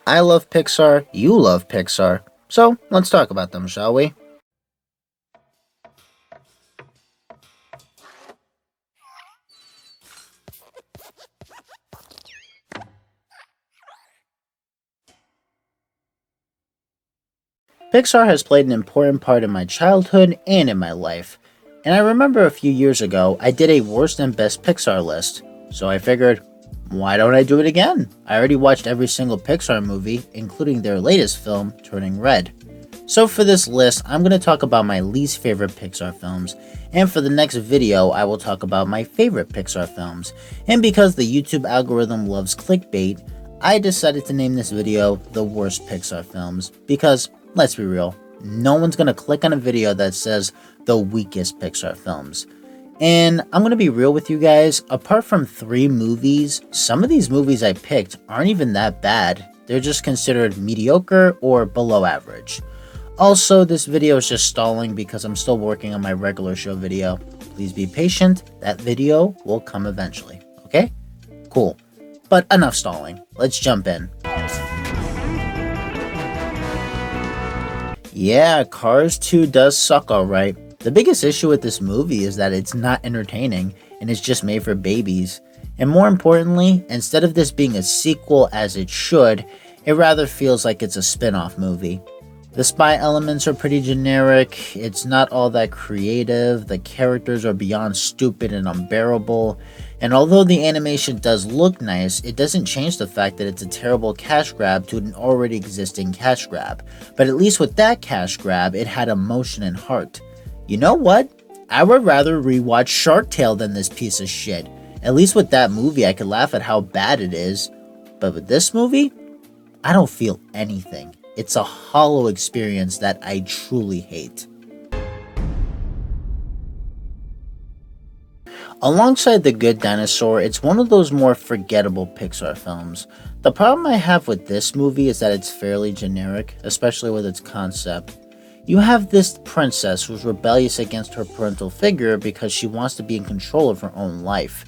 I love Pixar, you love Pixar. So let's talk about them, shall we? Pixar has played an important part in my childhood and in my life. And I remember a few years ago, I did a worst and best Pixar list. So I figured, why don't I do it again? I already watched every single Pixar movie, including their latest film, Turning Red. So for this list, I'm going to talk about my least favorite Pixar films, and for the next video, I will talk about my favorite Pixar films. And because the YouTube algorithm loves clickbait, I decided to name this video The Worst Pixar Films, because, let's be real, no one's going to click on a video that says the weakest Pixar films. And I'm going to be real with you guys, apart from 3 movies, some of these movies I picked aren't even that bad. They're just considered mediocre or below average. Also, this video is just stalling because I'm still working on my regular show video. Please be patient, that video will come eventually, okay? Cool. But enough stalling, let's jump in. Yeah, Cars 2 does suck alright. The biggest issue with this movie is that it's not entertaining and it's just made for babies. And more importantly, instead of this being a sequel as it should, it rather feels like it's a spin-off movie. The spy elements are pretty generic, it's not all that creative, the characters are beyond stupid and unbearable, and although the animation does look nice, it doesn't change the fact that it's a terrible cash grab to an already existing cash grab. But at least with that cash grab, it had emotion and heart. You know what? I would rather rewatch Shark Tale than this piece of shit. At least with that movie, I could laugh at how bad it is. But with this movie, I don't feel anything. It's a hollow experience that I truly hate. Alongside The Good Dinosaur, it's one of those more forgettable Pixar films. The problem I have with this movie is that it's fairly generic, especially with its concept. You have this princess who's rebellious against her parental figure because she wants to be in control of her own life.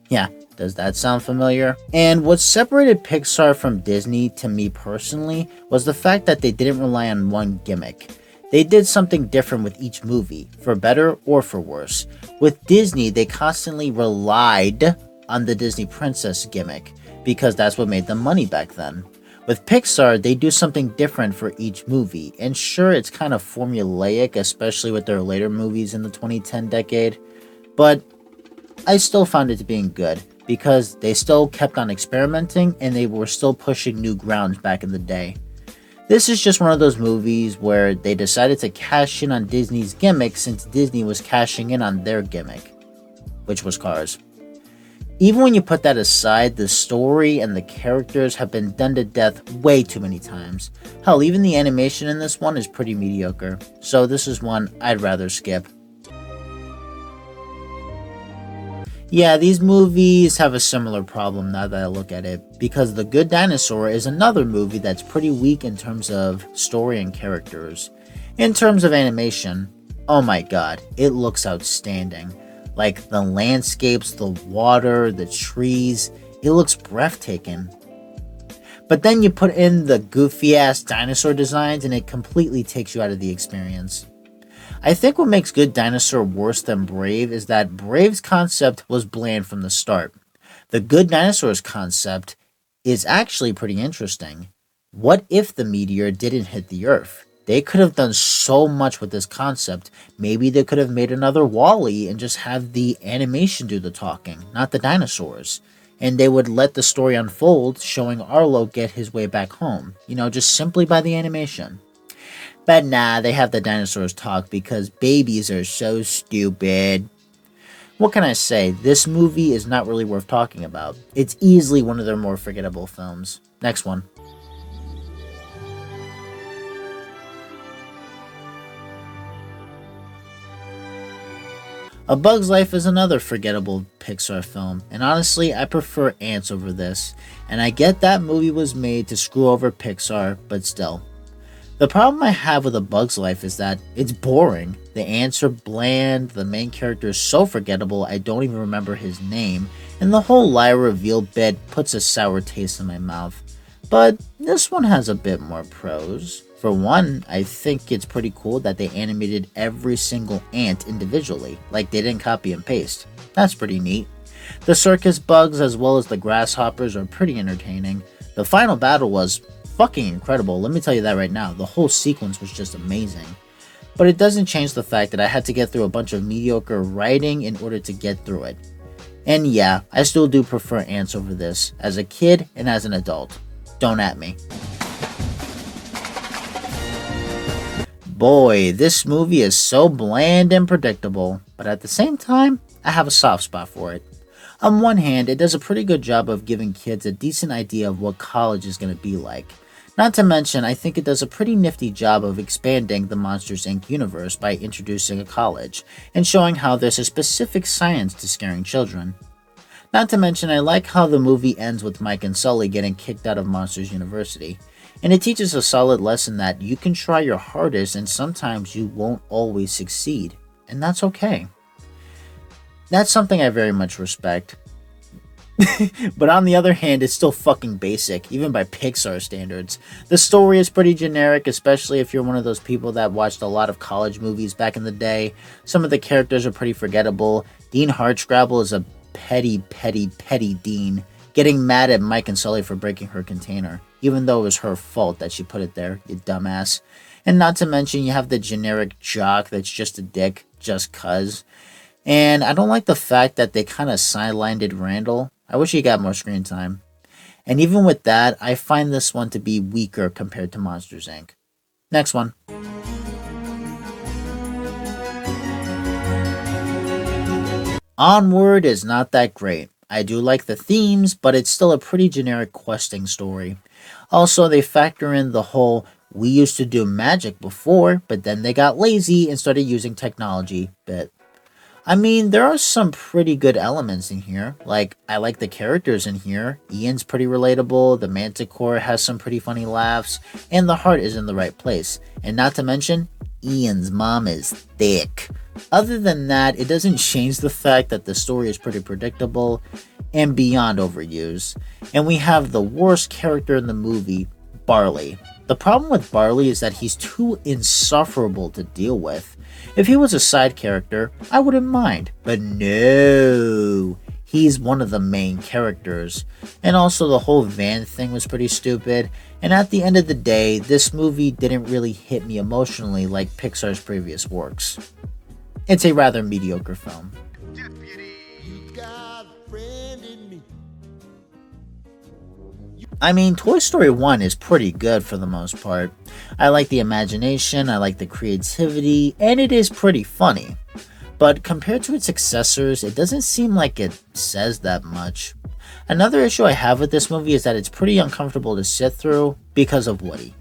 Yeah, does that sound familiar? And what separated Pixar from Disney to me personally was the fact that they didn't rely on one gimmick. They did something different with each movie, for better or for worse. With Disney, they constantly relied on the Disney princess gimmick, because that's what made them money back then. With Pixar, they do something different for each movie, and sure, it's kind of formulaic, especially with their later movies in the 2010 decade, but I still found it being good, because they still kept on experimenting, and they were still pushing new grounds back in the day. This is just one of those movies where they decided to cash in on Disney's gimmick since Disney was cashing in on their gimmick, which was Cars. Even when you put that aside, the story and the characters have been done to death way too many times. Hell, even the animation in this one is pretty mediocre, so this is one I'd rather skip. Yeah, these movies have a similar problem now that I look at it, because The Good Dinosaur is another movie that's pretty weak in terms of story and characters. In terms of animation, oh my god, it looks outstanding. Like the landscapes, the water, the trees, it looks breathtaking. But then you put in the goofy ass dinosaur designs and it completely takes you out of the experience. I think what makes Good Dinosaur worse than Brave is that Brave's concept was bland from the start. The Good Dinosaur's concept is actually pretty interesting. What if the meteor didn't hit the Earth? They could have done so much with this concept. Maybe they could have made another WALL-E and just have the animation do the talking, not the dinosaurs. And they would let the story unfold, showing Arlo get his way back home, just simply by the animation. But nah, they have the dinosaurs talk because babies are so stupid. What can I say? This movie is not really worth talking about. It's easily one of their more forgettable films. Next one. A Bug's Life is another forgettable Pixar film, and honestly, I prefer Ants over this. And I get that movie was made to screw over Pixar, but still. The problem I have with A Bug's Life is that it's boring. The ants are bland, the main character is so forgettable I don't even remember his name, and the whole lie reveal bit puts a sour taste in my mouth. but this one has a bit more pros. For one, I think it's pretty cool that they animated every single ant individually, like they didn't copy and paste. That's pretty neat. The circus bugs as well as the grasshoppers are pretty entertaining. The final battle was fucking incredible, let me tell you that right now. The whole sequence was just amazing. But it doesn't change the fact that I had to get through a bunch of mediocre writing in order to get through it. And yeah, I still do prefer ants over this, as a kid and as an adult. Don't at me. Boy, this movie is so bland and predictable, but at the same time, I have a soft spot for it. On one hand, it does a pretty good job of giving kids a decent idea of what college is going to be like. Not to mention, I think it does a pretty nifty job of expanding the Monsters Inc. universe by introducing a college, and showing how there's a specific science to scaring children. Not to mention, I like how the movie ends with Mike and Sully getting kicked out of Monsters University. And it teaches a solid lesson that you can try your hardest and sometimes you won't always succeed. And that's okay. That's something I very much respect. But on the other hand, it's still fucking basic, even by Pixar standards. The story is pretty generic, especially if you're one of those people that watched a lot of college movies back in the day. Some of the characters are pretty forgettable. Dean Hardscrabble is a petty Dean, getting mad at Mike and Sully for breaking her container, even though it was her fault that she put it there, you dumbass. And not to mention, you have the generic jock that's just a dick, just cuz. And I don't like the fact that they kind of sidelined Randall. I wish he got more screen time. And even with that, I find this one to be weaker compared to Monsters Inc. Next one. Onward is not that great. I do like the themes, but it's still a pretty generic questing story. Also, they factor in the whole, we used to do magic before, but then they got lazy and started using technology bit. I mean, there are some pretty good elements in here. Like, I like the characters in here. Ian's pretty relatable, the Manticore has some pretty funny laughs, and the heart is in the right place. And not to mention, Ian's mom is thick. Other than that, it doesn't change the fact that the story is pretty predictable and beyond overused. And we have the worst character in the movie, Barley. The problem with Barley is that he's too insufferable to deal with. If he was a side character, I wouldn't mind, but no, he's one of the main characters. And also the whole van thing was pretty stupid, and at the end of the day, this movie didn't really hit me emotionally like Pixar's previous works. It's a rather mediocre film. I mean, Toy Story 1 is pretty good for the most part. I like the imagination, I like the creativity, and it is pretty funny. But compared to its successors, it doesn't seem like it says that much. Another issue I have with this movie is that it's pretty uncomfortable to sit through because of Woody.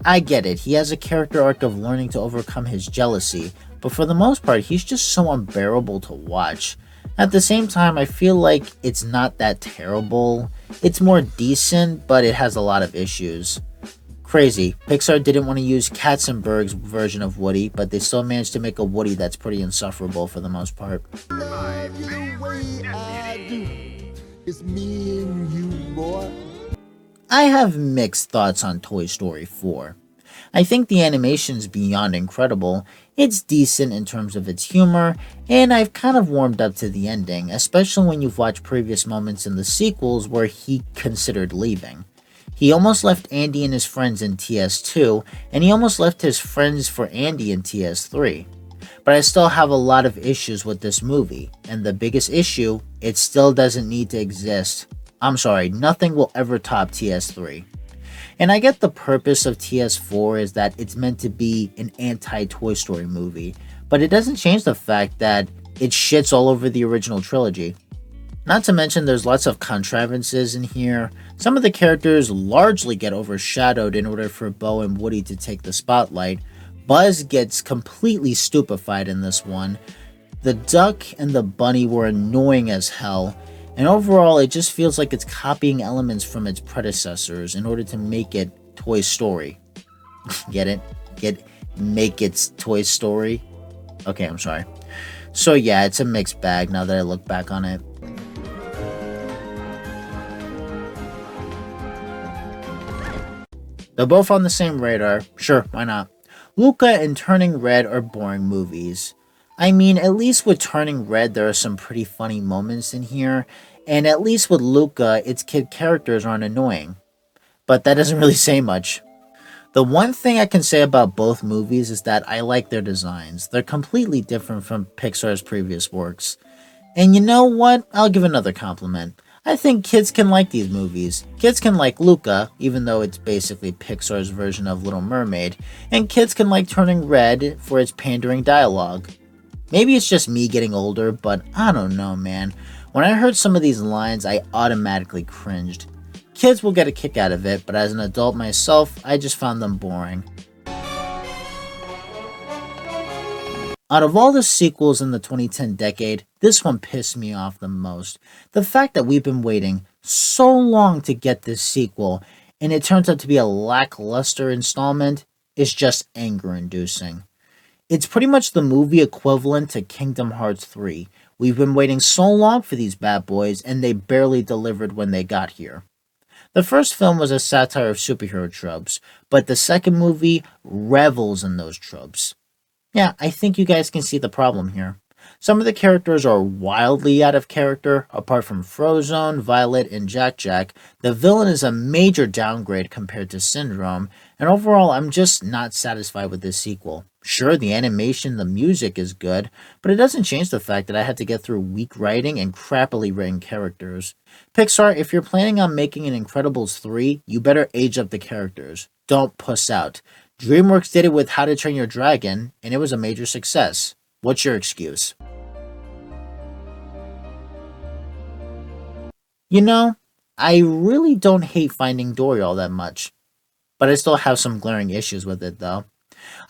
I get it, he has a character arc of learning to overcome his jealousy, but for the most part, he's just so unbearable to watch. At the same time, I feel like it's not that terrible. It's more decent, but it has a lot of issues. Crazy. Pixar didn't want to use Katzenberg's version of Woody, but they still managed to make a Woody that's pretty insufferable for the most part. It's me and you, boy. I have mixed thoughts on Toy Story 4. I think the animation's beyond incredible. It's decent in terms of its humor, and I've kind of warmed up to the ending, especially when you've watched previous moments in the sequels where he considered leaving. He almost left Andy and his friends in TS2, and he almost left his friends for Andy in TS3. But I still have a lot of issues with this movie, and the biggest issue, it still doesn't need to exist. I'm sorry, nothing will ever top TS3. And I get the purpose of TS4 is that it's meant to be an anti-Toy Story movie, but it doesn't change the fact that it shits all over the original trilogy. Not to mention there's lots of contrivances in here. Some of the characters largely get overshadowed in order for Bo and Woody to take the spotlight. Buzz gets completely stupefied in this one. The duck and the bunny were annoying as hell. And overall, it just feels like it's copying elements from its predecessors in order to make it Toy Story. Get it? Make it Toy Story? Okay, I'm sorry. So yeah, it's a mixed bag now that I look back on it. They're both on the same radar. Sure, why not? Luca and Turning Red are boring movies. I mean, at least with Turning Red, there are some pretty funny moments in here, and at least with Luca, its kid characters aren't annoying. But that doesn't really say much. The one thing I can say about both movies is that I like their designs. They're completely different from Pixar's previous works. And you know what? I'll give another compliment. I think kids can like these movies. Kids can like Luca, even though it's basically Pixar's version of Little Mermaid, and kids can like Turning Red for its pandering dialogue. Maybe it's just me getting older, but I don't know, man. When I heard some of these lines, I automatically cringed. Kids will get a kick out of it, but as an adult myself, I just found them boring. Out of all the sequels in the 2010 decade, this one pissed me off the most. The fact that we've been waiting so long to get this sequel, and it turns out to be a lackluster installment, is just anger-inducing. It's pretty much the movie equivalent to Kingdom Hearts 3. We've been waiting so long for these bad boys, and they barely delivered when they got here. The first film was a satire of superhero tropes, but the second movie revels in those tropes. Yeah, I think you guys can see the problem here. Some of the characters are wildly out of character. Apart from Frozone, Violet, and Jack Jack, the villain is a major downgrade compared to Syndrome, and overall I'm just not satisfied with this sequel. Sure, the animation, the music is good, but it doesn't change the fact that I had to get through weak writing and crappily written characters. Pixar, if you're planning on making an Incredibles 3, you better age up the characters. Don't puss out. DreamWorks did it with How to Train Your Dragon, and it was a major success. What's your excuse? You know, I really don't hate Finding Dory all that much, but I still have some glaring issues with it though.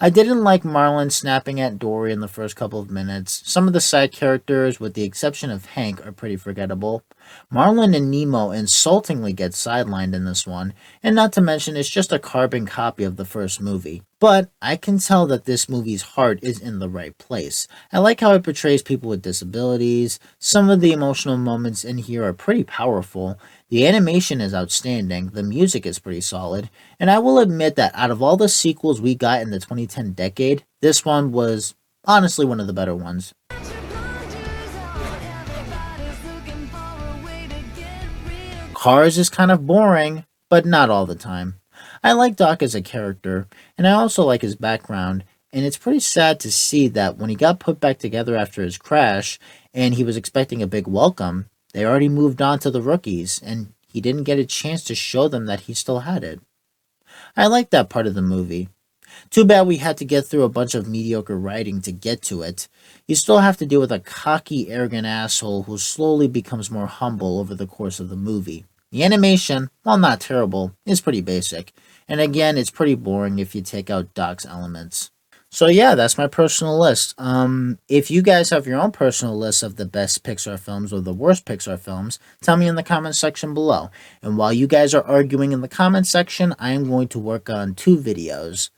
I didn't like Marlin snapping at Dory in the first couple of minutes. Some of the side characters, with the exception of Hank, are pretty forgettable. Marlin and Nemo insultingly get sidelined in this one, and not to mention it's just a carbon copy of the first movie. But I can tell that this movie's heart is in the right place. I like how it portrays people with disabilities. Some of the emotional moments in here are pretty powerful. The animation is outstanding, the music is pretty solid, and I will admit that out of all the sequels we got in the 2010 decade, this one was honestly one of the better ones. Cars is kind of boring, but not all the time. I like Doc as a character, and I also like his background, and it's pretty sad to see that when he got put back together after his crash, and he was expecting a big welcome, they already moved on to the rookies, and he didn't get a chance to show them that he still had it. I like that part of the movie. Too bad we had to get through a bunch of mediocre writing to get to it. You still have to deal with a cocky, arrogant asshole who slowly becomes more humble over the course of the movie. The animation, while not terrible, is pretty basic, and again, it's pretty boring if you take out Doc's elements. So yeah, that's my personal list. If you guys have your own personal list of the best Pixar films or the worst Pixar films, tell me in the comments section below. And while you guys are arguing in the comments section, I am going to work on 2 videos.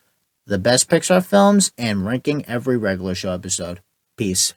The best Pixar films and ranking every regular show episode. Peace.